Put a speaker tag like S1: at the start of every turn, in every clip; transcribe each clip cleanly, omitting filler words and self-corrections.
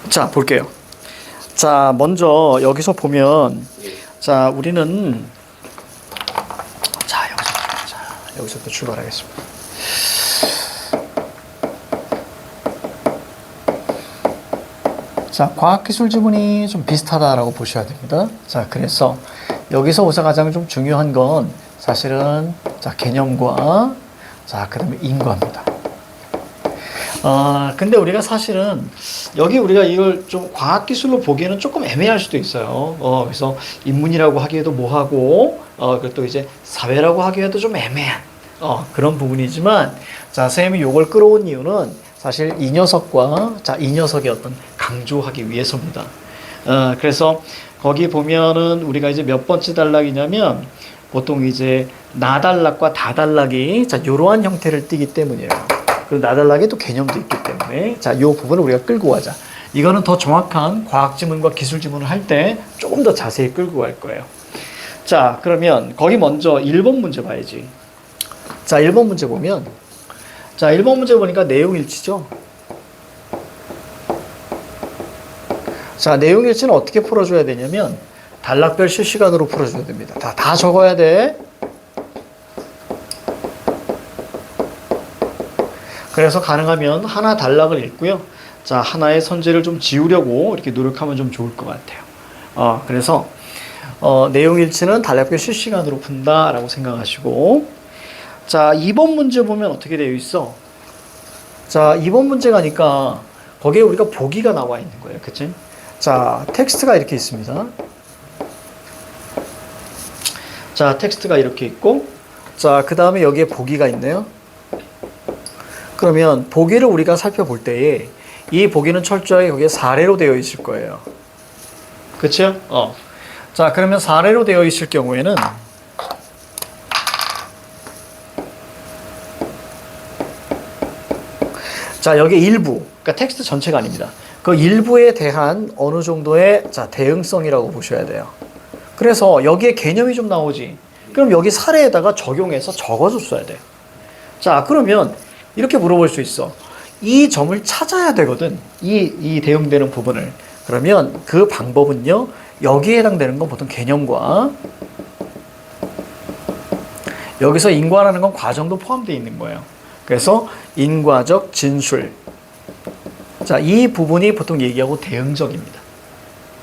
S1: 자, 볼게요. 자, 먼저 여기서 보면, 자, 우리는, 여기서부터 출발하겠습니다. 자, 과학기술 지문이 좀 비슷하다라고 보셔야 됩니다. 자, 그래서 여기서 우선 가장 좀 중요한 건 사실은, 자, 개념과, 자, 그 다음에 인과입니다. 근데 우리가 사실은 여기 우리가 이걸 좀 과학기술로 보기에는 조금 애매할 수도 있어요. 그래서 인문이라고 하기에도 뭐하고, 그리고 또 이제 사회라고 하기에도 좀 애매한, 그런 부분이지만, 자, 선생님이 요걸 끌어온 이유는 사실 이 녀석과, 자, 이 녀석의 어떤 강조하기 위해서입니다. 그래서 거기 보면은 우리가 이제 몇 번째 단락이냐면, 보통 이제 나단락과 다단락이, 자, 요러한 형태를 띠기 때문이에요. 그리고 나단락에 또 개념도 있기 때문에, 자, 요 부분을 우리가 끌고 가자. 이거는 더 정확한 과학 지문과 기술 지문을 할 때 조금 더 자세히 끌고 갈 거예요. 자, 그러면 거기 먼저 1번 문제 봐야지. 자, 1번 문제 보면, 자, 1번 문제 보니까 내용 일치죠? 자, 내용 일치는 어떻게 풀어줘야 되냐면, 단락별 실시간으로 풀어줘야 됩니다. 다 적어야 돼. 그래서 가능하면 하나 단락을 읽고요. 자, 하나의 선제를 좀 지우려고 이렇게 노력하면 좀 좋을 것 같아요. 그래서, 내용 일치는 단락별 실시간으로 푼다라고 생각하시고, 자, 2번 문제 보면 어떻게 되어 있어? 자, 2번 문제 가니까 거기에 우리가 보기가 나와 있는 거예요. 그치? 자, 텍스트가 이렇게 있습니다. 자, 텍스트가 이렇게 있고, 자, 그 다음에 여기에 보기가 있네요. 그러면 보기를 우리가 살펴볼 때에 이 보기는 철저하게 거기에 사례로 되어 있을 거예요. 그쵸? 자, 그러면 사례로 되어 있을 경우에는 자, 여기 일부, 그러니까 텍스트 전체가 아닙니다. 그 일부에 대한 어느 정도의, 자, 대응성이라고 보셔야 돼요. 그래서 여기에 개념이 좀 나오지. 그럼 여기 사례에다가 적용해서 적어줬어야 돼요. 자, 그러면 이렇게 물어볼 수 있어. 이 점을 찾아야 되거든. 이 대응되는 부분을. 그러면 그 방법은요, 여기에 해당되는 건 보통 개념과, 여기서 인과라는 건 과정도 포함되어 있는 거예요. 그래서 인과적 진술. 자, 이 부분이 보통 얘기하고 대응적입니다.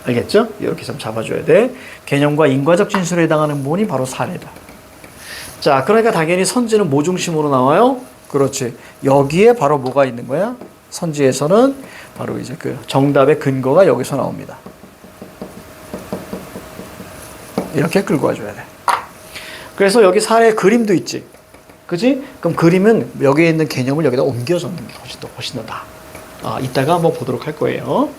S1: 알겠죠? 이렇게 좀 잡아줘야 돼. 개념과 인과적 진술에 해당하는 부분이 바로 사례다. 자, 그러니까 당연히 선지는 뭐 중심으로 나와요? 그렇지. 여기에 바로 뭐가 있는 거야? 선지에서는 바로 이제 그 정답의 근거가 여기서 나옵니다. 이렇게 끌고 와줘야 돼. 그래서 여기 사례 그림도 있지. 그지? 그럼 그림은 여기에 있는 개념을 여기다 옮겨 적는 게 훨씬 더 나아. 이따가 한번 보도록 할 거예요.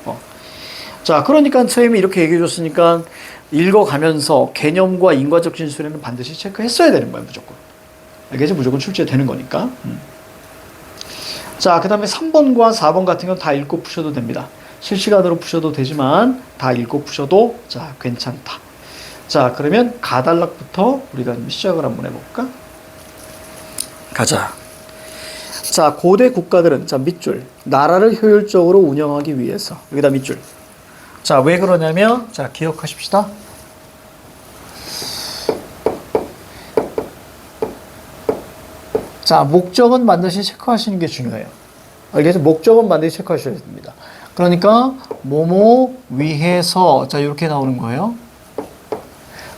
S1: 자, 그러니까 선생님이 이렇게 얘기해 줬으니까 읽어가면서 개념과 인과적 진술에는 반드시 체크했어야 되는 거야, 무조건. 알겠지? 무조건 출제되는 거니까. 자, 그 다음에 3번과 4번 같은 건 다 읽고 푸셔도 됩니다. 실시간으로 푸셔도 되지만 다 읽고 푸셔도 자, 괜찮다. 자, 그러면 가단락부터 우리가 좀 시작을 한번 해볼까? 가자. 자, 고대 국가들은, 자, 밑줄. 나라를 효율적으로 운영하기 위해서. 여기다 밑줄. 자, 왜 그러냐면, 자, 기억하십시다. 자, 목적은 반드시 체크하시는 게 중요해요. 알겠죠? 목적은 반드시 체크하셔야 됩니다. 그러니까, 뭐뭐 위해서, 자, 이렇게 나오는 거예요.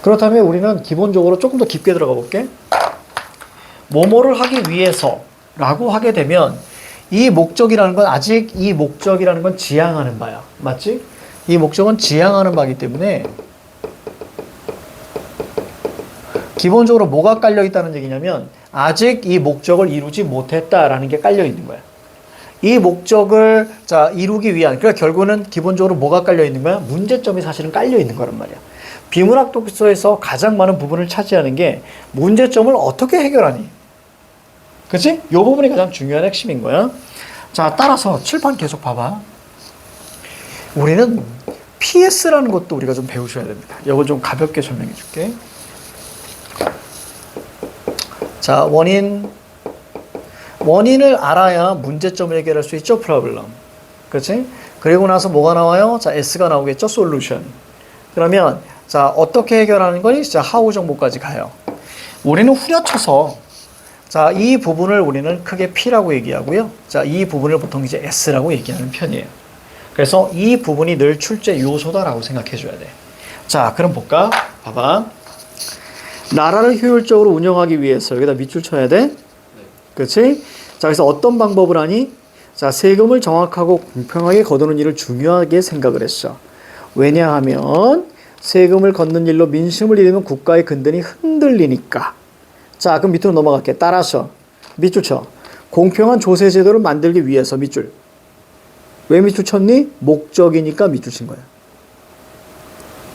S1: 그렇다면 우리는 기본적으로 조금 더 깊게 들어가 볼게. 뭐뭐를 하기 위해서 라고 하게 되면 이 목적이라는 건 아직 이 목적이라는 건 지향하는 바야. 맞지? 이 목적은 지향하는 바이기 때문에 기본적으로 뭐가 깔려 있다는 얘기냐면 아직 이 목적을 이루지 못했다라는 게 깔려 있는 거야. 이 목적을 자 이루기 위한 그러니까 결국은 기본적으로 뭐가 깔려 있는 거야? 문제점이 사실은 깔려 있는 거란 말이야. 비문학 독서에서 가장 많은 부분을 차지하는 게 문제점을 어떻게 해결하니? 그치? 이 부분이 가장 중요한 핵심인 거야. 자, 따라서 칠판 계속 봐봐. 우리는 PS라는 것도 우리가 좀 배우셔야 됩니다. 이거 좀 가볍게 설명해 줄게. 자, 원인을 알아야 문제점을 해결할 수 있죠, 프로블럼. 그렇지? 그리고 나서 뭐가 나와요? 자, S가 나오겠죠? 솔루션. 그러면 자, 어떻게 해결하는 거니? 자, how 정보까지 가요. 우리는 후려쳐서 자, 이 부분을 우리는 크게 P라고 얘기하고요. 자, 이 부분을 보통 이제 S라고 얘기하는 편이에요. 그래서 이 부분이 늘 출제 요소다라고 생각해 줘야 돼. 자, 그럼 볼까? 봐봐. 나라를 효율적으로 운영하기 위해서 여기다 밑줄 쳐야 돼. 그렇지? 자, 그래서 어떤 방법을 하니? 자, 세금을 정확하고 공평하게 거두는 일을 중요하게 생각을 했어. 왜냐하면 세금을 걷는 일로 민심을 잃으면 국가의 근간이 흔들리니까. 자, 그럼 밑으로 넘어갈게. 따라서 밑줄 쳐. 공평한 조세 제도를 만들기 위해서 밑줄. 왜 밑줄 쳤니? 목적이니까 밑줄 친 거야.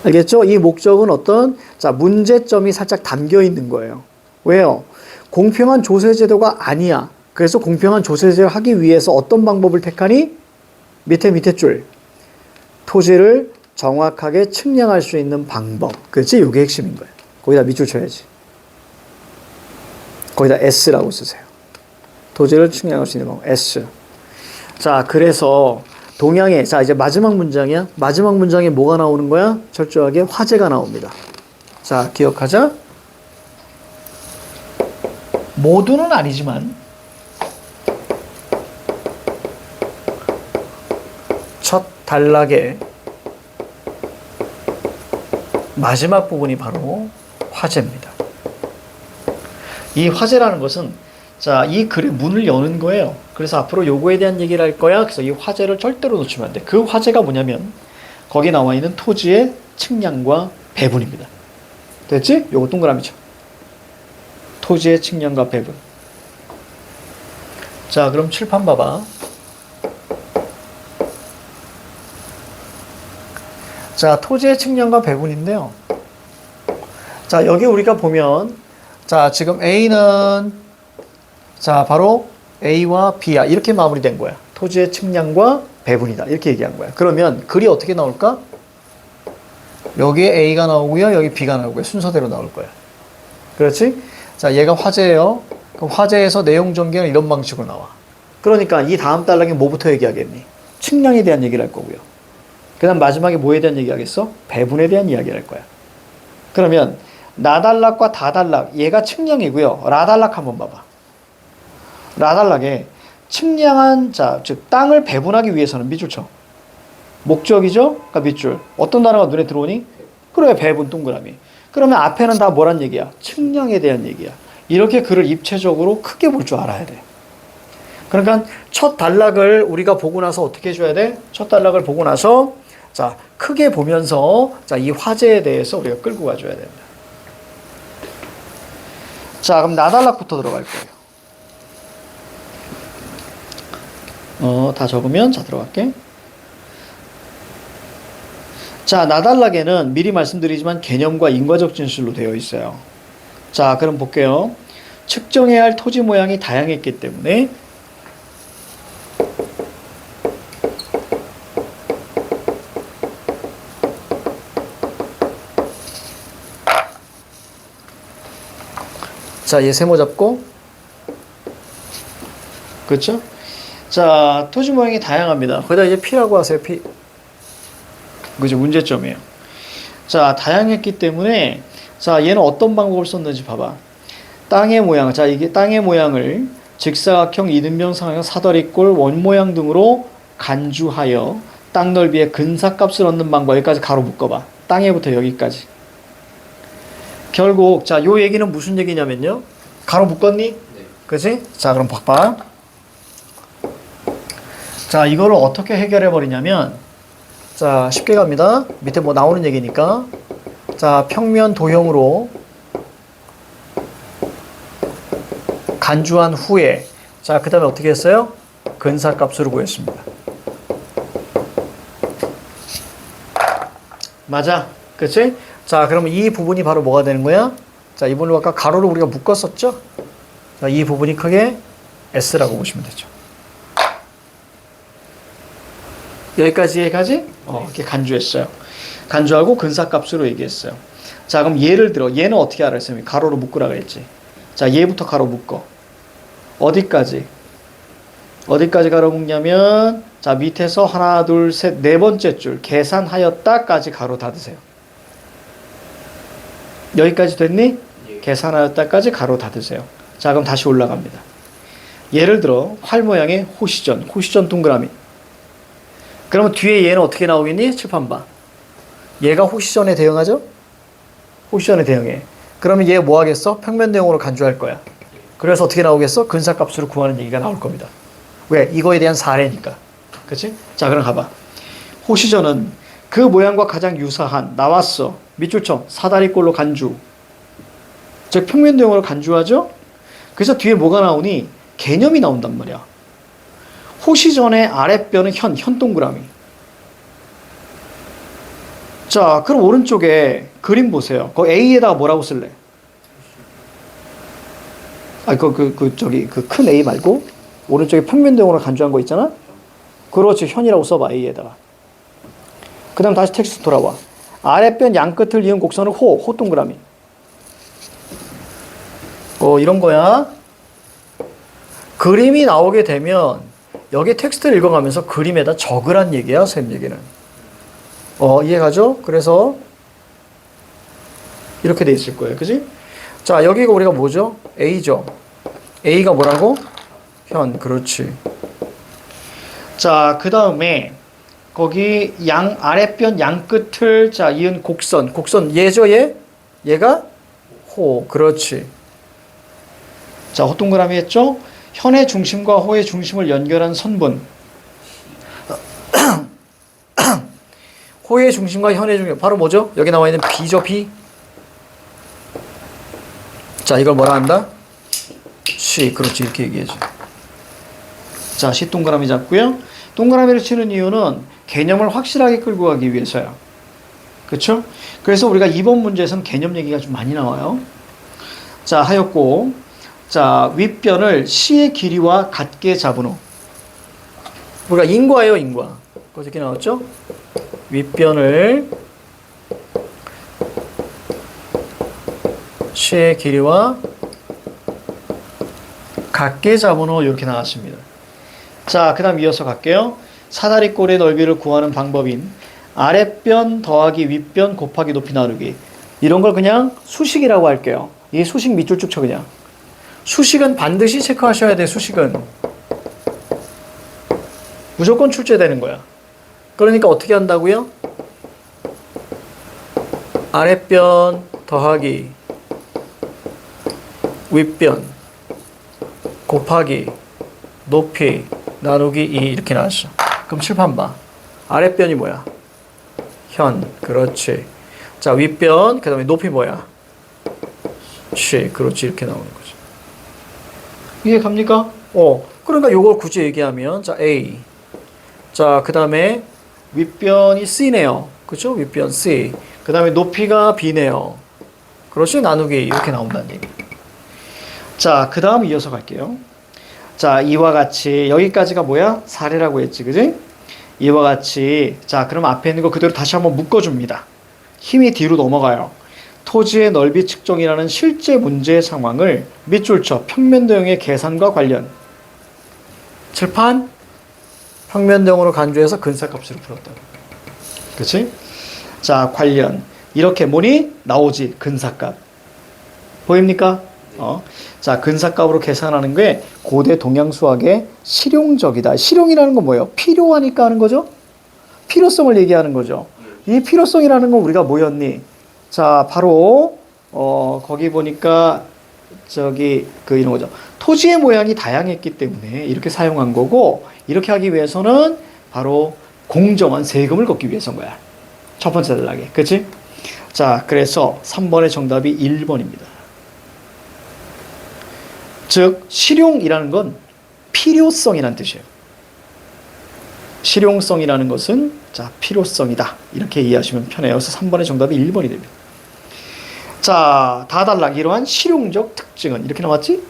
S1: 알겠죠? 이 목적은 어떤 자, 문제점이 살짝 담겨 있는 거예요. 왜요? 공평한 조세 제도가 아니야. 그래서 공평한 조세 제도를 하기 위해서 어떤 방법을 택하니? 밑에 줄. 토지를 정확하게 측량할 수 있는 방법. 그렇지? 이게 핵심인 거예요. 거기다 밑줄 쳐야지. 거기다 S라고 쓰세요. 토지를 측량할 수 있는 방법. S. 자, 그래서 동양에, 자, 이제 마지막 문장이야. 마지막 문장에 뭐가 나오는 거야? 철저하게 화재가 나옵니다. 자, 기억하자. 모두는 아니지만 첫 단락의 마지막 부분이 바로 화재입니다. 이 화재라는 것은 자, 이 글의 문을 여는 거예요. 그래서 앞으로 요거에 대한 얘기를 할 거야. 그래서 이 화재를 절대로 놓치면 안 돼. 그 화재가 뭐냐면 거기 나와 있는 토지의 측량과 배분입니다. 됐지? 요거 동그라미 쳐. 토지의 측량과 배분. 자, 그럼 칠판 봐봐. 자, 토지의 측량과 배분인데요. 자, 여기 우리가 보면 자, 지금 A는 자, 바로 A와 B야. 이렇게 마무리된 거야. 토지의 측량과 배분이다. 이렇게 얘기한 거야. 그러면 글이 어떻게 나올까? 여기에 A가 나오고요. 여기 B가 나오고요. 순서대로 나올 거야. 그렇지? 자, 얘가 화재예요. 그럼 화재에서 내용 전개는 이런 방식으로 나와. 그러니까 이 다음 단락에 뭐부터 얘기하겠니? 측량에 대한 얘기를 할 거고요. 그 다음 마지막에 뭐에 대한 얘기 하겠어? 배분에 대한 이야기를 할 거야. 그러면 나단락과 다단락, 얘가 측량이고요. 라단락 한번 봐봐. 라단락에 측량한 자, 즉 땅을 배분하기 위해서는 밑줄 쳐. 목적이죠? 그러니까 밑줄. 어떤 단어가 눈에 들어오니? 그래, 배분 동그라미. 그러면 앞에는 다 뭐란 얘기야? 측량에 대한 얘기야. 이렇게 글을 입체적으로 크게 볼 줄 알아야 돼. 그러니까 첫 단락을 우리가 보고 나서 어떻게 해줘야 돼? 첫 단락을 보고 나서 자, 크게 보면서 자, 이 화제에 대해서 우리가 끌고 가줘야 된다. 자, 그럼 나단락부터 들어갈 거예요. 다 적으면 자, 들어갈게. 자, 나단락에는 미리 말씀드리지만 개념과 인과적 진술로 되어 있어요. 자, 그럼 볼게요. 측정해야 할 토지 모양이 다양했기 때문에 자, 얘 세모 잡고 그렇죠? 자, 토지 모양이 다양합니다. 거기다 이제 P라고 하세요. P. 그죠? 문제점이에요. 자, 다양했기 때문에 자, 얘는 어떤 방법을 썼는지 봐봐. 땅의 모양. 자, 이게 땅의 모양을 직사각형, 이등변, 삼각형, 사다리꼴, 원 모양 등으로 간주하여 땅 넓이의 근사값을 얻는 방법. 여기까지 가로 묶어봐. 땅에부터 여기까지. 결국 자, 요 얘기는 무슨 얘기냐면요. 가로 묶었니? 네. 그치? 자, 그럼 봐봐. 자, 이거를 어떻게 해결해 버리냐면 자, 쉽게 갑니다. 밑에 뭐 나오는 얘기니까. 자, 평면 도형으로 간주한 후에 자, 그 다음에 어떻게 했어요? 근사값으로 구했습니다. 맞아. 그치? 자, 그러면 이 부분이 바로 뭐가 되는 거야? 자, 이 부분을 아까 가로로 우리가 묶었었죠? 자, 이 부분이 크게 S라고 보시면 되죠. 여기까지? 이렇게 간주했어요. 간주하고 근사값으로 얘기했어요. 자, 그럼 예를 들어, 얘는 어떻게 알았어요? 가로로 묶으라 그랬지. 자, 얘부터 가로 묶어. 어디까지 가로 묶냐면, 자, 밑에서 하나, 둘, 셋, 네 번째 줄 계산하였다까지 가로 닫으세요. 여기까지 됐니?
S2: 예.
S1: 계산하였다까지 가로 닫으세요. 자, 그럼 다시 올라갑니다. 예를 들어 활 모양의 호시전 동그라미. 그러면 뒤에 얘는 어떻게 나오겠니? 칠판 봐. 얘가 호시전에 대응하죠? 호시전에 대응해. 그러면 얘 뭐 하겠어? 평면 대응으로 간주할 거야. 그래서 어떻게 나오겠어? 근사값으로 구하는 얘기가 나올 겁니다. 왜? 이거에 대한 사례니까. 그치? 자, 그럼 가봐. 호시전은 그 모양과 가장 유사한, 나왔어. 밑줄쳐. 사다리꼴로 간주. 즉, 평면 대응으로 간주하죠? 그래서 뒤에 뭐가 나오니? 개념이 나온단 말이야. 호시전의 아랫뼈는 현 동그라미. 자, 그럼 오른쪽에 그림 보세요. 그 A에다가 뭐라고 쓸래? 그 큰 A 말고, 오른쪽에 평면대응으로 간주한 거 있잖아? 그렇지, 현이라고 써봐, A에다가. 그 다음 다시 텍스트 돌아와. 아랫변 양끝을 이은 곡선을 호 동그라미. 이런 거야. 그림이 나오게 되면, 여기 텍스트를 읽어가면서 그림에다 적으란 얘기야, 쌤 얘기는. 이해가죠? 그래서, 이렇게 돼 있을 거예요. 그지? 자, 여기가 우리가 뭐죠? A죠. A가 뭐라고? 현. 그렇지. 자, 그 다음에 거기 아랫변 양끝을 자 이은 곡선 얘죠, 얘? 얘가 호. 그렇지. 자, 호동그라미 했죠? 현의 중심과 호의 중심을 연결한 선분. 호의 중심과 현의 중심 바로 뭐죠? 여기 나와 있는 B죠, B. 자, 이걸 뭐라 한다? C. 그렇지, 이렇게 얘기해줘. 자, C 동그라미 잡고요. 동그라미를 치는 이유는 개념을 확실하게 끌고 가기 위해서야. 그렇죠? 그래서 우리가 이번 문제에서는 개념 얘기가 좀 많이 나와요. 자, 하였고, 자, 윗변을 C의 길이와 같게 잡은 후. 우리가 인과예요, 인과. 어저께 나왔죠? 윗변을 C의 길이와 같게 잡은 후 이렇게 나왔습니다. 자, 그 다음 이어서 갈게요. 사다리꼴의 넓이를 구하는 방법인 아랫변 더하기 윗변 곱하기 높이 나누기. 이런 걸 그냥 수식이라고 할게요. 이 수식 밑줄 쭉 쳐 그냥. 수식은 반드시 체크하셔야 돼. 수식은 무조건 출제되는 거야. 그러니까 어떻게 한다고요? 아랫변 더하기 윗변 곱하기 높이 나누기 2 이렇게 나왔어. 그럼 칠판 봐. 아랫변이 뭐야? 현. 그렇지. 자, 윗변 그 다음에 높이 뭐야? C. 그렇지. 이렇게 나오는 거지. 이해 갑니까? 그러니까 요걸 굳이 얘기하면 자, A. 자, 그 다음에 윗변이 C네요. 그렇죠? 윗변 C. 그 다음에 높이가 B네요. 그렇지? 나누기 이렇게 나온다는 얘기. 자, 그 다음 이어서 갈게요. 자, 이와 같이 여기까지가 뭐야? 사례라고 했지, 그지? 이와 같이 자, 그럼 앞에 있는 거 그대로 다시 한번 묶어줍니다. 힘이 뒤로 넘어가요. 토지의 넓이 측정이라는 실제 문제의 상황을 밑줄 쳐 평면도형의 계산과 관련. 칠판 평면도형으로 간주해서 근사값으로 풀었다. 그치? 자, 관련 이렇게 뭐니? 나오지, 근사값. 보입니까? 자, 근사값으로 계산하는 게 고대 동양수학의 실용적이다. 실용이라는 건 뭐예요? 필요하니까 하는 거죠? 필요성을 얘기하는 거죠. 이 필요성이라는 건 우리가 뭐였니? 자, 바로 거기 보니까 이런 거죠. 토지의 모양이 다양했기 때문에 이렇게 사용한 거고, 이렇게 하기 위해서는 바로 공정한 세금을 걷기 위해서인 거야. 첫 번째 단락에. 그치? 자, 그래서 3번의 정답이 1번입니다. 즉, 실용이라는 건 필요성이라는 뜻이에요. 실용성이라는 것은 자, 필요성이다. 이렇게 이해하시면 편해요. 그래서 3번의 정답이 1번이 됩니다. 자, 다단락 이러한 실용적 특징은 이렇게 나왔지?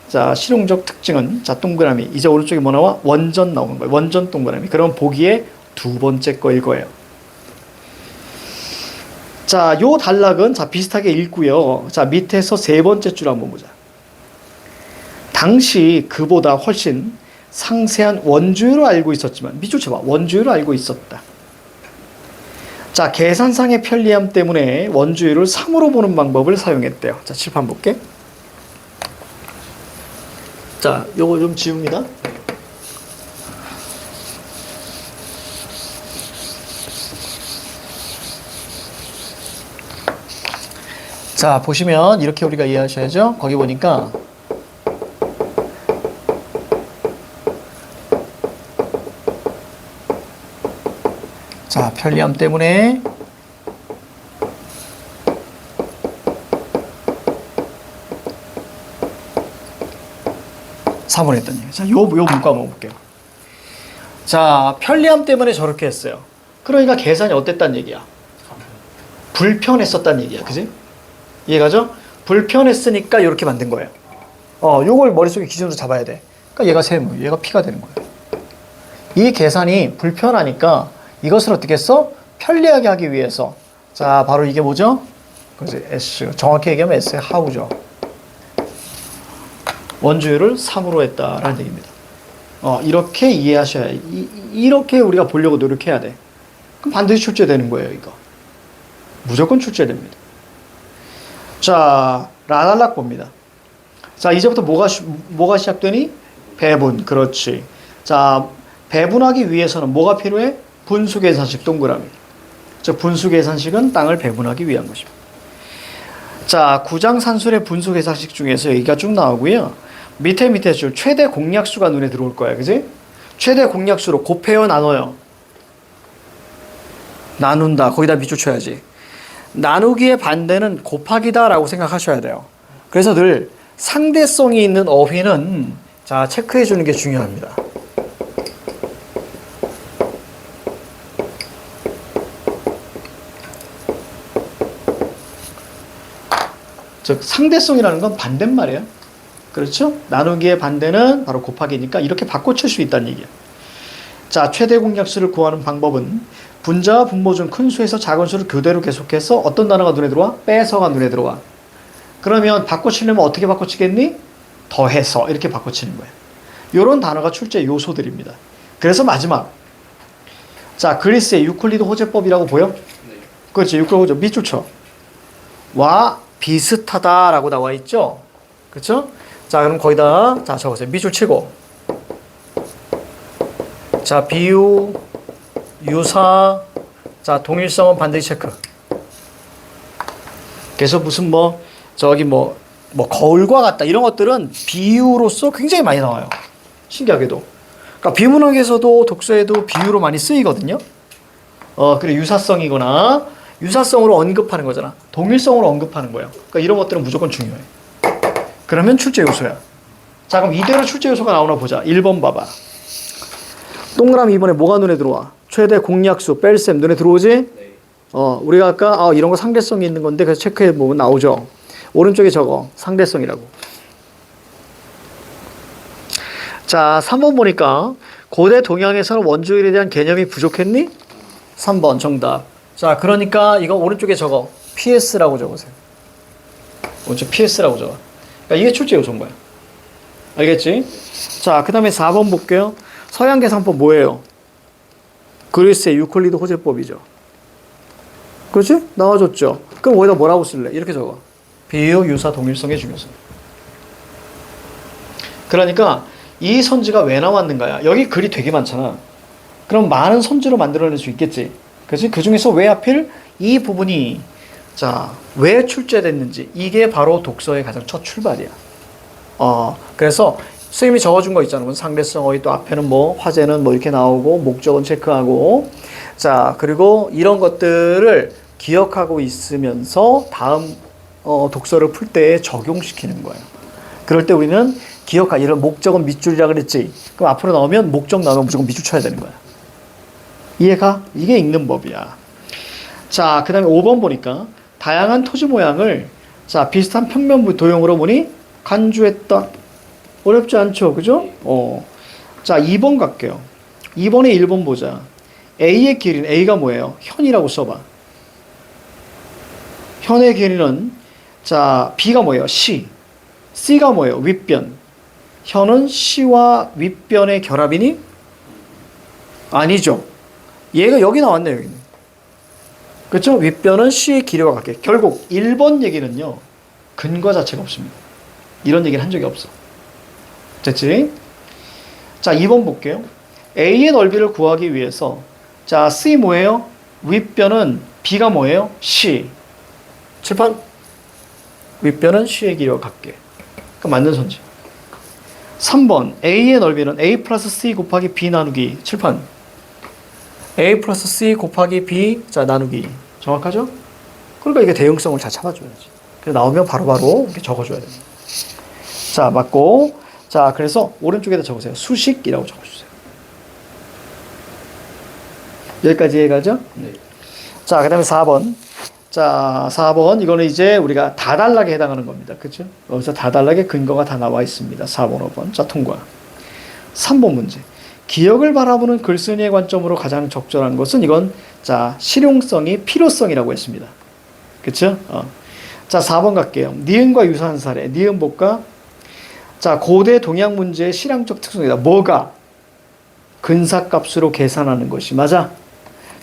S1: 자, 실용적 특징은 자, 동그라미. 이제 오른쪽에 뭐 나와? 원전 나오는 거예요. 원전 동그라미. 그럼 보기에 두 번째 거일 거예요. 자, 요 단락은 자, 비슷하게 읽고요. 자, 밑에서 세 번째 줄 한번 보자. 당시 그보다 훨씬 상세한 원주율을 알고 있었지만, 밑줄 쳐봐. 원주율을 알고 있었다. 자, 계산상의 편리함 때문에 원주율을 3으로 보는 방법을 사용했대요. 자, 칠판 볼게. 자, 요거 좀 지웁니다. 자, 보시면 이렇게 우리가 이해하셔야죠. 거기 보니까 자, 편리함 때문에 삼을 했던 얘기. 자, 요 문구 한번 볼게요. 자, 편리함 때문에 저렇게 했어요. 그러니까 계산이 어땠단 얘기야? 불편했었단 얘기야. 그지? 이해가죠? 불편했으니까 이렇게 만든 거예요. 요걸 머릿속에 기준으로 잡아야 돼. 그러니까 얘가 세모, 얘가 P가 되는 거예요. 이 계산이 불편하니까 이것을 어떻게 했어? 편리하게 하기 위해서. 자, 바로 이게 뭐죠? 그지? S. 정확히 얘기하면 S의 하우죠. 원주율을 3으로 했다라는 얘기입니다. 이렇게 이해하셔야, 이렇게 우리가 보려고 노력해야 돼. 그럼 반드시 출제되는 거예요, 이거. 무조건 출제됩니다. 자, 라달락 봅니다. 자, 이제부터 뭐가 시작되니? 배분. 그렇지. 자, 배분하기 위해서는 뭐가 필요해? 분수계산식 동그라미. 즉, 분수계산식은 땅을 배분하기 위한 것입니다. 자, 구장산술의 분수계산식 중에서 여기가 쭉 나오고요. 밑에 줄 최대 공약수가 눈에 들어올 거야. 그지? 최대 공약수로 곱해요, 나눠요? 나눈다. 거기다 밑줄 쳐야지. 나누기의 반대는 곱하기다라고 생각하셔야 돼요. 그래서 늘 상대성이 있는 어휘는 자, 체크해 주는 게 중요합니다. 즉, 상대성이라는 건 반대말이에요. 그렇죠? 나누기의 반대는 바로 곱하기니까 이렇게 바꿔칠 수 있다는 얘기예요. 자, 최대 공약수를 구하는 방법은 분자와 분모 중 큰 수에서 작은 수를 교대로 계속해서 어떤 단어가 눈에 들어와? 빼서가 눈에 들어와. 그러면 바꿔치려면 어떻게 바꿔치겠니? 더해서 이렇게 바꿔치는 거예요. 이런 단어가 출제 요소들입니다. 그래서 마지막. 자, 그리스의 유클리드 호재법이라고 보여? 네. 그렇지. 유클리드 호재. 밑줄 쳐. 와 비슷하다라고 나와 있죠? 그렇죠? 자, 그럼 거기다 자, 적으세요. 밑줄 치고. 자, 비유, 유사, 자, 동일성은 반드시 체크. 그래서 무슨 거울과 같다 이런 것들은 비유로서 굉장히 많이 나와요. 신기하게도. 그러니까 비문학에서도 독서에도 비유로 많이 쓰이거든요. 그래 유사성이거나 유사성으로 언급하는 거잖아. 동일성으로 언급하는 거예요. 그러니까 이런 것들은 무조건 중요해. 그러면 출제 요소야. 자, 그럼 이대로 출제 요소가 나오나 보자. 1번 봐봐. 동그라미 이번에 뭐가 눈에 들어와? 최대 공약수, 뺄셈 눈에 들어오지? 네. 우리가 아까 이런 거 상대성이 있는 건데 그래서 체크해 보면 나오죠. 오른쪽에 적어. 상대성이라고. 자, 3번 보니까 고대 동양에서는 원주율에 대한 개념이 부족했니? 3번 정답. 자, 그러니까 이거 오른쪽에 적어. PS라고 적으세요. 오른쪽 PS라고 적어. 그러니까 이게 출제 요소인 거야. 알겠지? 자, 그 다음에 4번 볼게요. 서양 계산법 뭐예요? 그리스의 유클리드 호재법이죠. 그렇지? 나와줬죠. 그럼 거기다 뭐라고 쓸래? 이렇게 적어. 비유, 유사, 동일성의 중요성. 그러니까 이 선지가 왜 나왔는가야? 여기 글이 되게 많잖아. 그럼 많은 선지로 만들어낼 수 있겠지. 그렇지? 그 중에서 왜 하필 이 부분이 자, 왜 출제됐는지 이게 바로 독서의 가장 첫 출발이야. 그래서 선생님이 적어준 거 있잖아. 상대성 어휘 또 앞에는 화제는 이렇게 나오고 목적은 체크하고 자, 그리고 이런 것들을 기억하고 있으면서 다음 독서를 풀 때 적용시키는 거예요. 그럴 때 우리는 이런 목적은 밑줄이라 그랬지. 그럼 앞으로 나오면 목적 나오면 무조건 밑줄 쳐야 되는 거야. 이해가? 이게 읽는 법이야. 자, 그 다음에 5번 보니까 다양한 토지 모양을 자, 비슷한 평면 도형으로 보니 간주했다. 어렵지 않죠? 그죠? 자, 2번 갈게요. 2번에 1번 보자. A의 길이는 A가 뭐예요? 현이라고 써봐. 현의 길이는 자, B가 뭐예요? C. C가 뭐예요? 윗변. 혀는 시와 윗변의 결합이니? 아니죠. 얘가 여기 나왔네요. 여기는. 그렇죠? 윗변은 시의 길이와 같게. 결국 1번 얘기는요. 근거 자체가 없습니다. 이런 얘기를 한 적이 없어. 됐지? 자, 2번 볼게요. A의 넓이를 구하기 위해서 자, C 뭐예요? 윗변은 B가 뭐예요? C. 칠판? 윗변은 C의 길이와 같게. 그럼 맞는 선지. 3번 A의 넓이는 A 플러스 C 곱하기 B 나누기. 칠판. A 플러스 C 곱하기 B 자 나누기. 정확하죠? 그러니까 이게 대응성을 잘 잡아줘야지. 그래서 나오면 바로바로 이렇게 적어줘야 됩니다. 자, 맞고. 자, 그래서 오른쪽에다 적으세요. 수식이라고 적어주세요. 여기까지 이해가죠? 네. 자, 그 다음에 4번. 자, 4번. 이거는 이제 우리가 다달락에 해당하는 겁니다. 그죠? 여기서 다달락의 근거가 다 나와 있습니다. 4번, 5번. 자, 통과. 3번 문제. 기억을 바라보는 글쓴이의 관점으로 가장 적절한 것은 이건 자, 실용성이 필요성이라고 했습니다. 그쵸? 자, 4번 갈게요. 니은과 유사한 사례. 니은 볼까? 자, 고대 동양 문제의 실향적 특성이다. 뭐가? 근사값으로 계산하는 것이. 맞아?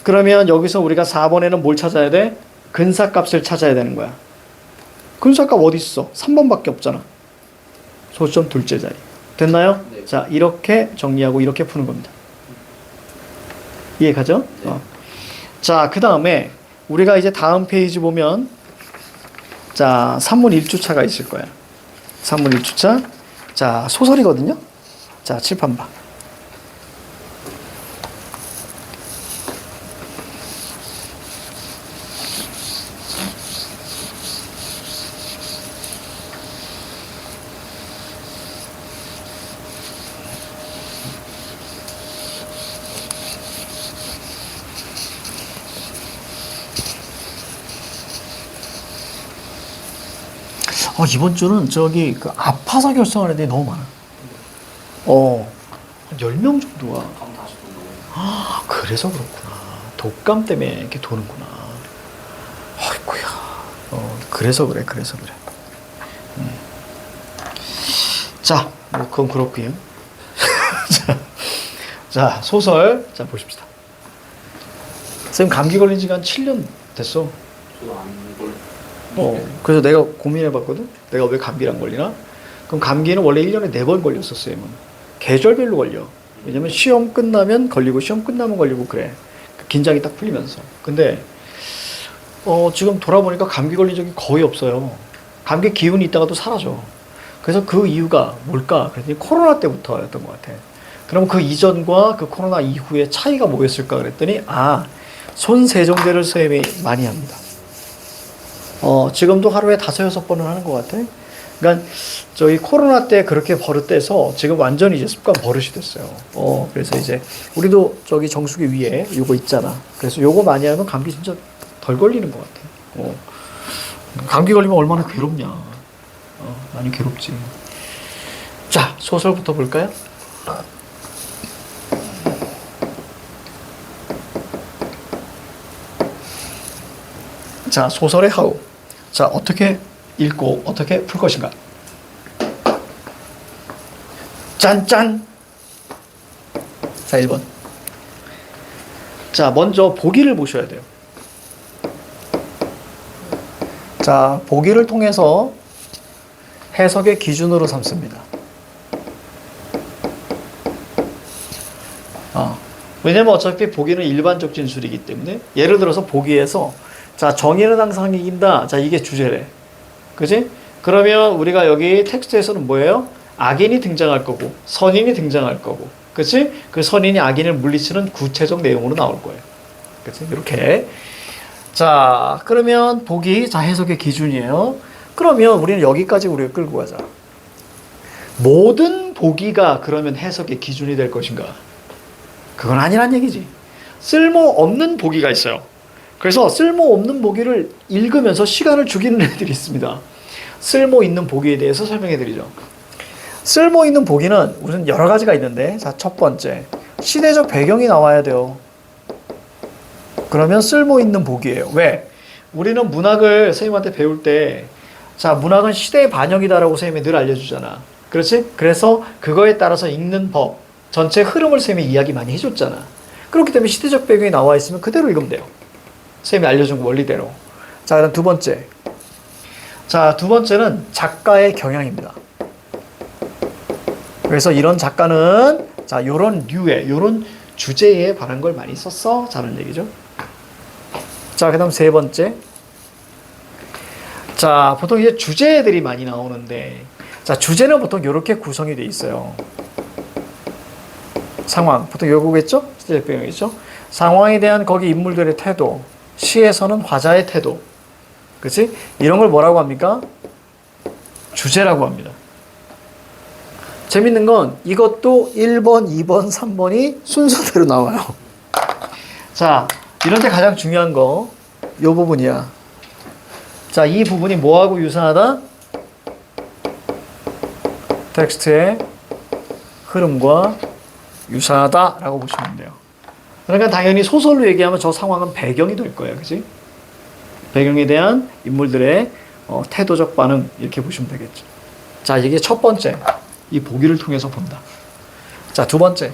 S1: 그러면 여기서 우리가 4번에는 뭘 찾아야 돼? 근사값을 찾아야 되는 거야. 근사값 어디 있어? 3번밖에 없잖아. 소점 둘째 자리. 됐나요? 네. 자, 이렇게 정리하고 이렇게 푸는 겁니다. 이해가죠? 네. 자, 그 다음에 우리가 이제 다음 페이지 보면 자, 산문 1주차가 있을 거야. 산문 1주차. 자, 소설이거든요. 자, 칠판 봐. 이번 주는 저기 그 아파서 결성하는 애들이 너무 많아. 한 10명 정도가. 아, 그래서 그렇구나. 독감 때문에 이렇게 도는구나. 아이고야. 그래서 그래. 자, 뭐 그건 그렇고요. 자, 소설. 자, 보십시다. 선생님 감기 걸린 지가 한 7년 됐어. 그래서 내가 고민해봤거든. 내가 왜 감기를 안 걸리나? 그럼 감기는 원래 1년에 4번 걸렸었어요. 계절별로 걸려. 왜냐면 시험 끝나면 걸리고 시험 끝나면 걸리고 그래. 긴장이 딱 풀리면서. 근데 지금 돌아보니까 감기 걸린 적이 거의 없어요. 감기 기운이 있다가 또 사라져. 그래서 그 이유가 뭘까? 그랬더니 코로나 때부터였던 것 같아. 그럼 그 이전과 그 코로나 이후의 차이가 뭐였을까? 그랬더니 손 세정제를 선생님이 많이 합니다. 지금도 하루에 5-6번은 하는 것 같아. 그러니까 저희 코로나 때 그렇게 버릇돼서 지금 완전히 이제 습관 버릇이 됐어요. 그래서 이제 우리도 저기 정수기 위에 요거 있잖아. 그래서 요거 많이 하면 감기 진짜 덜 걸리는 것 같아. 감기 걸리면 얼마나 괴롭냐. 많이 괴롭지. 자, 소설부터 볼까요? 자, 소설의 하우. 자, 어떻게 읽고 어떻게 풀 것인가? 짠짠! 자, 1번. 자, 먼저 보기를 보셔야 돼요. 자, 보기를 통해서 해석의 기준으로 삼습니다. 왜냐면 어차피 보기는 일반적 진술이기 때문에 예를 들어서 보기에서 자, 정의는 항상 이긴다. 자, 이게 주제래. 그지? 그러면 우리가 여기 텍스트에서는 뭐예요? 악인이 등장할 거고 선인이 등장할 거고 그치? 그 선인이 악인을 물리치는 구체적 내용으로 나올 거예요. 그치? 이렇게. 자, 그러면 보기, 자, 해석의 기준이에요. 그러면 우리는 여기까지 우리가 끌고 가자. 모든 보기가 그러면 해석의 기준이 될 것인가? 그건 아니란 얘기지. 쓸모없는 보기가 있어요. 그래서 쓸모없는 보기를 읽으면서 시간을 죽이는 애들이 있습니다. 쓸모있는 보기에 대해서 설명해 드리죠. 쓸모있는 보기는 우선 여러 가지가 있는데, 자, 첫 번째, 시대적 배경이 나와야 돼요. 그러면 쓸모있는 보기예요. 왜? 우리는 문학을 선생님한테 배울 때, 자, 문학은 시대의 반영이다라고 선생님이 늘 알려주잖아. 그렇지? 그래서 그거에 따라서 읽는 법, 전체 흐름을 쌤이 이야기 많이 해줬잖아. 그렇기 때문에 시대적 배경이 나와 있으면 그대로 읽으면 돼요. 쌤이 알려준 원리대로. 자, 그다음 두 번째. 자, 두 번째는 작가의 경향입니다. 그래서 이런 작가는 자, 요런 류의, 요런 주제에 관한 걸 많이 썼어. 자는 얘기죠. 자, 그다음 세 번째. 자, 보통 이제 주제들이 많이 나오는데, 자, 주제는 보통 이렇게 구성이 돼 있어요. 상황, 보통 요거겠죠? 시대적 배경이죠? 상황에 대한 거기 인물들의 태도, 시에서는 화자의 태도, 그치? 이런 걸 뭐라고 합니까? 주제라고 합니다. 재밌는 건 이것도 1번, 2번, 3번이 순서대로 나와요. 자, 이런 데 가장 중요한 거, 요 부분이야. 자, 이 부분이 뭐하고 유사하다? 텍스트의 흐름과 유사하다라고 보시면 돼요. 그러니까 당연히 소설로 얘기하면 저 상황은 배경이 될 거예요. 그치? 배경에 대한 인물들의 태도적 반응 이렇게 보시면 되겠죠. 자, 이게 첫 번째. 이 보기를 통해서 본다. 자, 두 번째.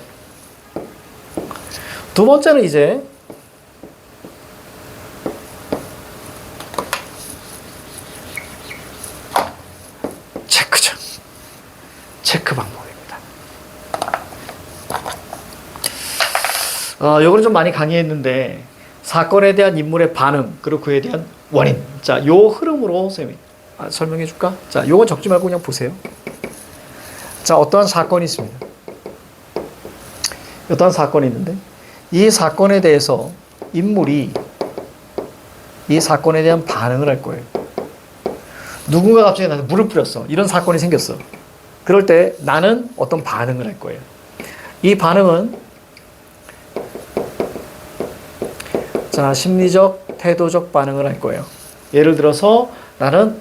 S1: 두 번째는 이제 체크죠. 체크 방법입니다. 요거는 좀 많이 강의했는데 사건에 대한 인물의 반응 그리고 그에 대한 원인. 자, 요 흐름으로 쌤이 설명해 줄까? 자, 요건 적지 말고 그냥 보세요. 자, 어떠한 사건이 있습니다. 어떠한 사건이 있는데 이 사건에 대해서 인물이 이 사건에 대한 반응을 할 거예요. 누군가 갑자기 나한테 물을 뿌렸어. 이런 사건이 생겼어. 그럴 때 나는 어떤 반응을 할 거예요. 이 반응은 자, 심리적, 태도적 반응을 할 거예요. 예를 들어서 나는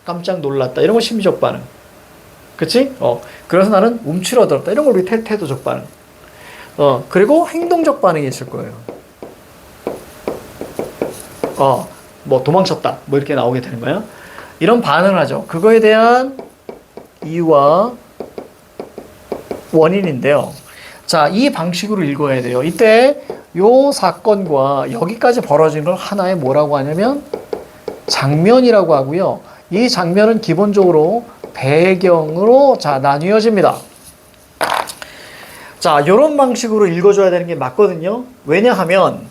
S1: 깜짝 놀랐다. 이런 거 심리적 반응. 그치? 그래서 나는 움츠러들었다. 이런 걸 우리 태도적 반응. 그리고 행동적 반응이 있을 거예요. 뭐 도망쳤다. 뭐 이렇게 나오게 되는 거야. 이런 반응을 하죠. 그거에 대한 이유와 원인인데요. 자, 이 방식으로 읽어야 돼요. 이때 요 사건과 여기까지 벌어진 걸 하나의 뭐라고 하냐면 장면이라고 하고요. 이 장면은 기본적으로 배경으로 자 나뉘어집니다. 자, 요런 방식으로 읽어줘야 되는 게 맞거든요. 왜냐하면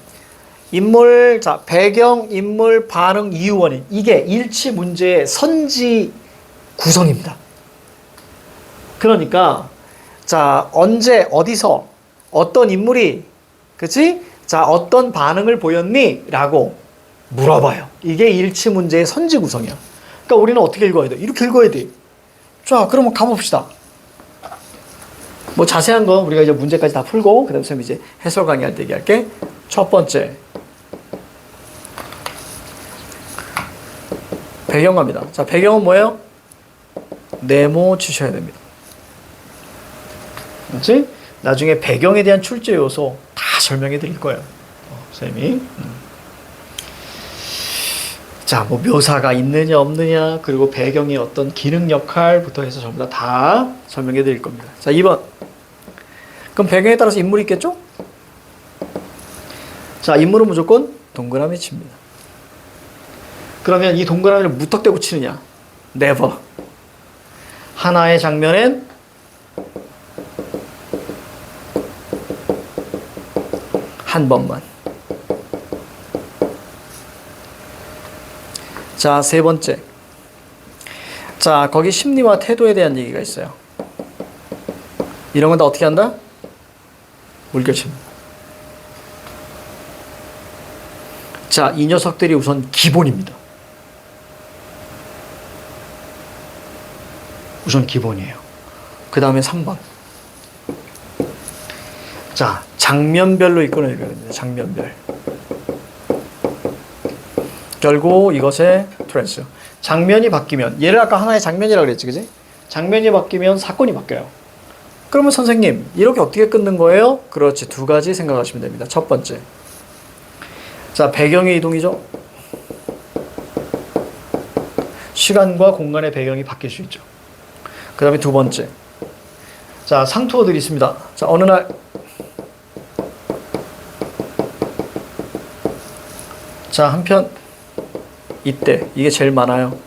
S1: 인물, 자, 배경, 인물, 반응, 이유, 원인. 이게 일치 문제의 선지 구성입니다. 그러니까 자, 언제, 어디서, 어떤 인물이, 그치? 자, 어떤 반응을 보였니? 라고 물어봐요. 이게 일치 문제의 선지 구성이야. 그러니까 우리는 어떻게 읽어야 돼? 이렇게 읽어야 돼. 자, 그러면 가봅시다. 뭐 자세한 거 우리가 이제 문제까지 다 풀고, 그 다음에 쌤 이제 해설 강의할 때 얘기할게. 첫 번째. 배경갑니다. 자, 배경은 뭐예요? 네모 치셔야 됩니다. 그렇지? 나중에 배경에 대한 출제 요소 다 설명해 드릴 거예요. 쌤이. 자, 뭐 묘사가 있느냐 없느냐 그리고 배경의 어떤 기능 역할부터 해서 전부 다 설명해 드릴 겁니다. 자, 2번. 그럼 배경에 따라서 인물이 있겠죠? 자, 인물은 무조건 동그라미 칩니다. 그러면 이 동그라미를 무턱대고 치느냐? never. 하나의 장면엔 한 번만. 자, 세 번째. 자, 거기 심리와 태도에 대한 얘기가 있어요. 이런 건 다 어떻게 한다? 물결칩니다. 자, 이 녀석들이 우선 기본입니다. 우선 기본이에요. 그 다음에 3번. 자, 장면별로 이끌어 읽어야 됩니다. 장면별. 결국 이것의 트랜스. 장면이 바뀌면, 얘를 아까 하나의 장면이라고 그랬지, 그지? 장면이 바뀌면 사건이 바뀌어요. 그러면 선생님, 이렇게 어떻게 끊는 거예요? 그렇지, 두 가지 생각하시면 됩니다. 첫 번째. 자, 배경의 이동이죠. 시간과 공간의 배경이 바뀔 수 있죠. 그 다음에 두 번째. 자, 상투어들이 있습니다. 자, 어느 날. 자, 한편. 이때. 이게 제일 많아요.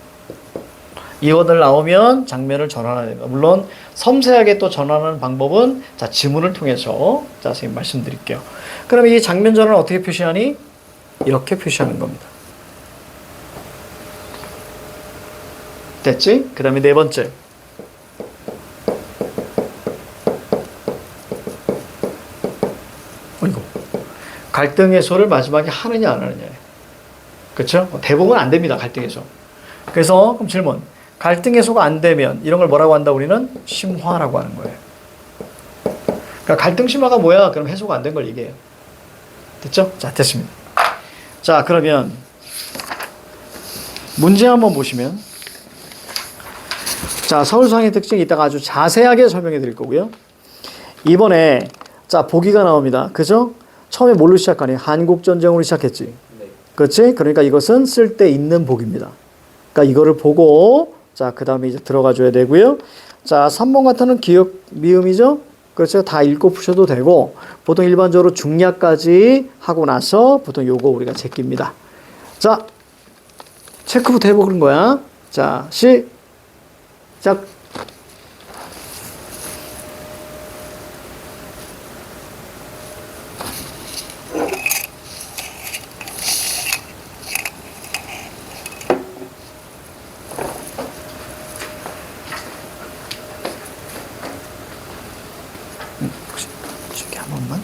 S1: 이어들 나오면 장면을 전환해야 됩니다. 물론 섬세하게 또 전환하는 방법은 자, 지문을 통해서 자, 선생님 말씀드릴게요. 그러면 이 장면 전환을 어떻게 표시하니? 이렇게 표시하는 겁니다. 됐지? 그 다음에 네 번째. 어이구. 갈등 해소를 마지막에 하느냐 안 하느냐. 그렇죠? 대부분 안 됩니다. 갈등 해소. 그래서 그럼 질문. 갈등 해소가 안 되면 이런 걸 뭐라고 한다? 우리는 심화라고 하는 거예요. 그러니까 갈등 심화가 뭐야? 그럼 해소가 안 된 걸 얘기해요. 됐죠? 자, 됐습니다. 자, 그러면 문제 한번 보시면 자, 서울상의 특징 이따가 아주 자세하게 설명해 드릴 거고요. 이번에 자, 보기가 나옵니다. 그죠? 처음에 뭘로 시작하니? 한국전쟁으로 시작했지. 네. 그렇지? 그러니까 이것은 쓸데 있는 보기입니다. 그러니까 이거를 보고 자, 그 다음에 이제 들어가 줘야 되고요. 자, 3번 같은 기억 미음이죠? 그렇죠? 다 읽고 푸셔도 되고, 보통 일반적으로 중략까지 하고 나서 보통 요거 우리가 제낍니다. 자, 체크부터 해보는 거야. 자, 시작. 저기 한 번만.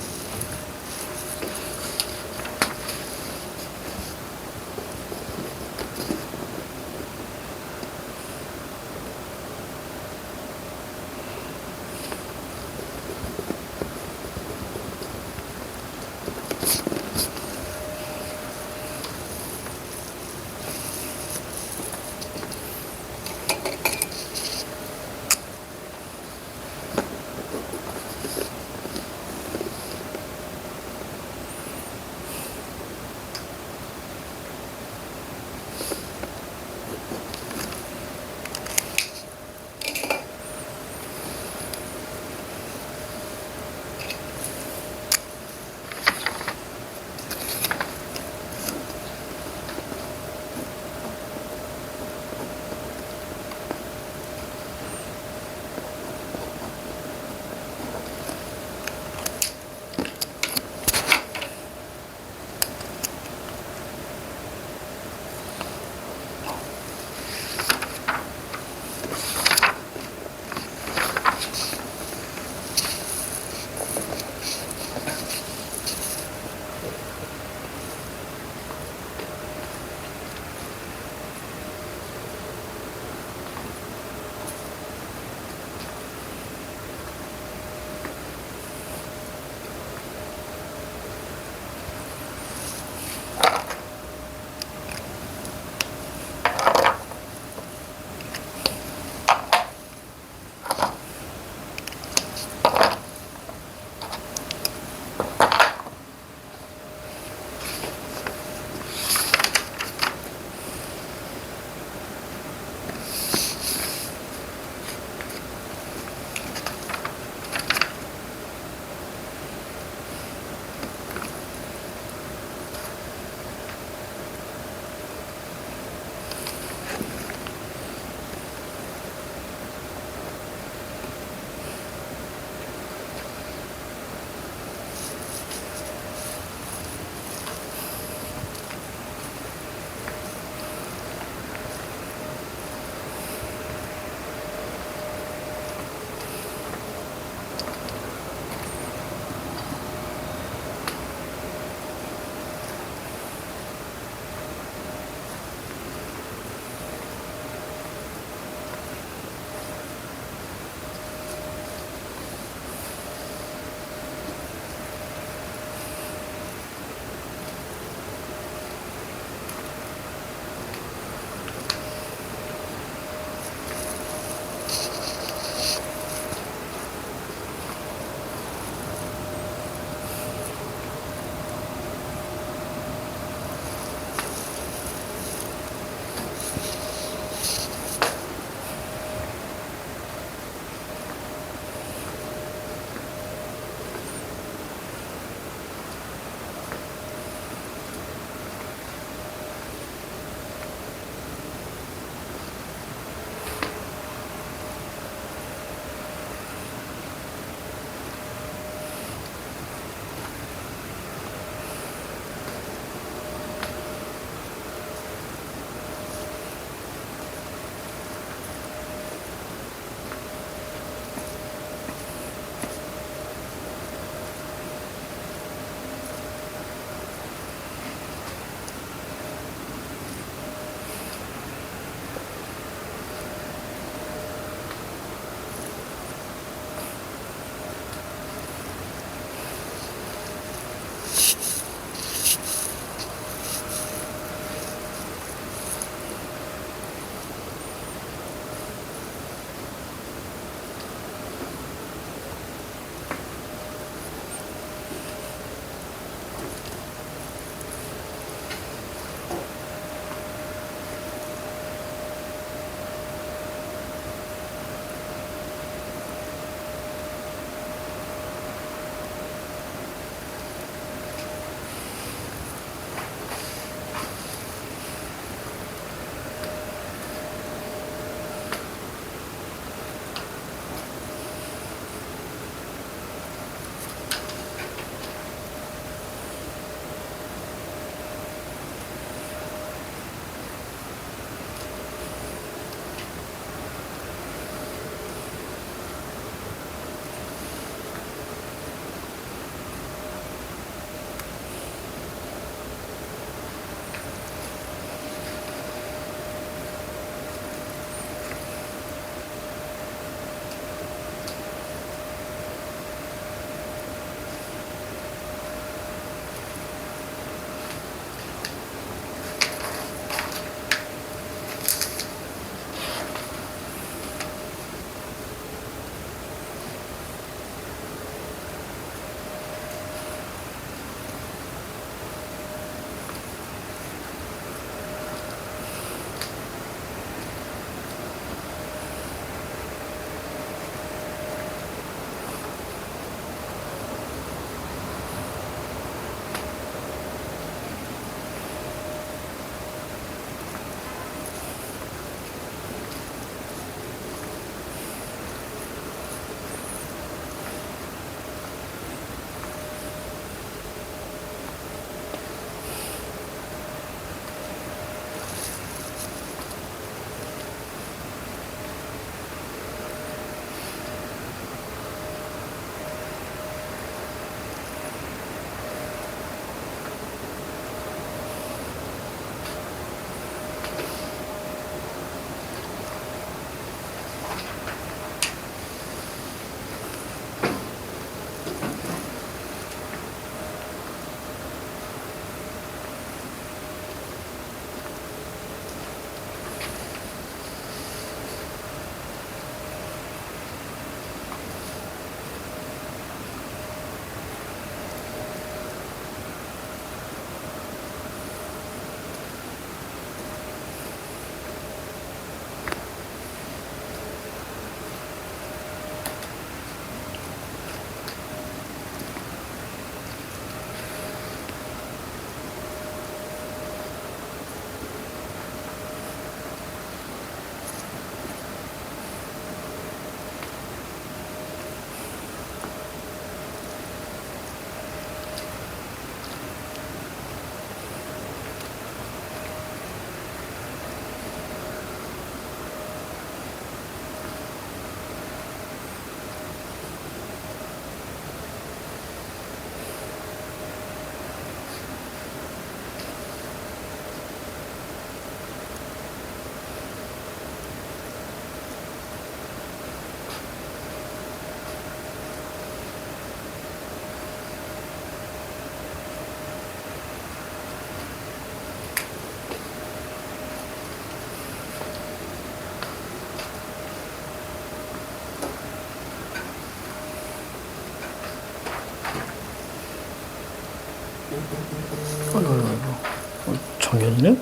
S1: 아이고, 아이고, 아이고. 정연이네?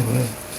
S1: 왜?